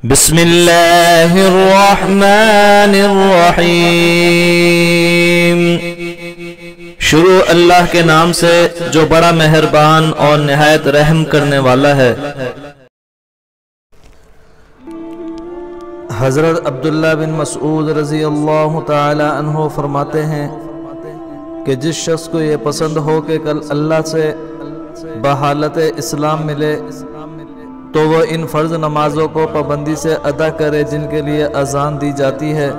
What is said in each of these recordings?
بسم اللہ الرحمن الرحیم۔ شروع اللہ کے نام سے جو بڑا مہربان اور نہایت رحم کرنے والا ہے۔ حضرت عبداللہ بن مسعود رضی اللہ تعالی عنہ فرماتے ہیں کہ جس شخص کو یہ پسند ہو کہ کل اللہ سے بحالت اسلام ملے تو وہ ان فرض نمازوں کو پابندی سے ادا کرے جن کے لیے اذان دی جاتی ہے،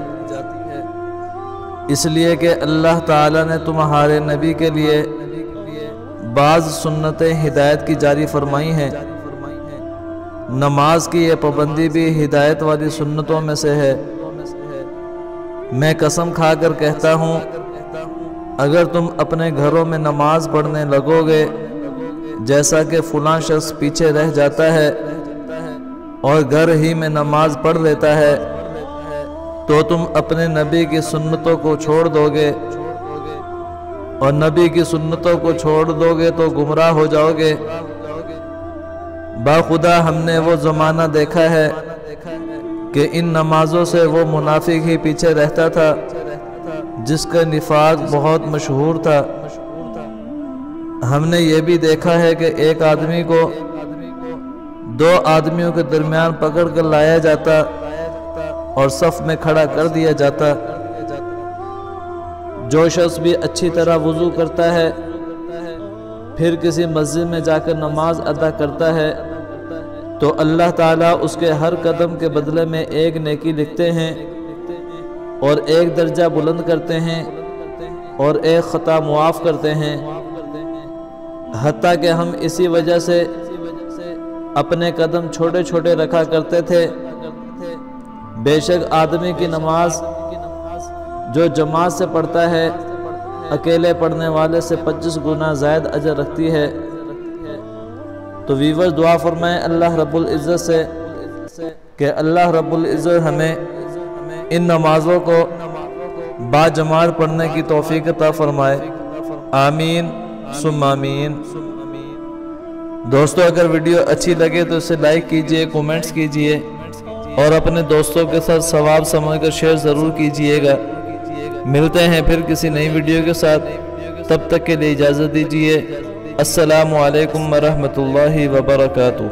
اس لیے کہ اللہ تعالیٰ نے تمہارے نبی کے لیے بعض سنتیں ہدایت کی جاری فرمائی ہیں۔ نماز کی یہ پابندی بھی ہدایت والی سنتوں میں سے ہے۔ میں قسم کھا کر کہتا ہوں، اگر تم اپنے گھروں میں نماز پڑھنے لگو گے جیسا کہ فلاں شخص پیچھے رہ جاتا ہے اور گھر ہی میں نماز پڑھ لیتا ہے تو تم اپنے نبی کی سنتوں کو چھوڑ دو گے، اور نبی کی سنتوں کو چھوڑ دو گے تو گمراہ ہو جاؤ گے۔ باخدا ہم نے وہ زمانہ دیکھا ہے کہ ان نمازوں سے وہ منافق ہی پیچھے رہتا تھا جس کا نفاق بہت مشہور تھا۔ ہم نے یہ بھی دیکھا ہے کہ ایک آدمی کو دو آدمیوں کے درمیان پکڑ کر لایا جاتا اور صف میں کھڑا کر دیا جاتا۔ جو شخص بھی اچھی طرح وضو کرتا ہے پھر کسی مسجد میں جا کر نماز ادا کرتا ہے تو اللہ تعالیٰ اس کے ہر قدم کے بدلے میں ایک نیکی لکھتے ہیں اور ایک درجہ بلند کرتے ہیں اور ایک خطا معاف کرتے ہیں، حتیٰ کہ ہم اسی وجہ سے اپنے قدم چھوٹے چھوٹے رکھا کرتے تھے۔ بے شک آدمی کی نماز جو جماعت سے پڑھتا ہے اکیلے پڑھنے والے سے 25 گنا زائد اجر رکھتی ہے۔ تو ویورز دعا فرمائیں اللہ رب العزت سے کہ اللہ رب العزت ہمیں ان نمازوں کو با جماعت پڑھنے کی توفیق عطا فرمائے، آمین ثم آمین۔ دوستو اگر ویڈیو اچھی لگے تو اسے لائک کیجئے، کومنٹس کیجئے اور اپنے دوستوں کے ساتھ ثواب سمجھ کر شیئر ضرور کیجئے گا۔ ملتے ہیں پھر کسی نئی ویڈیو کے ساتھ، تب تک کے لیے اجازت دیجئے۔ السلام علیکم ورحمۃ اللہ وبرکاتہ۔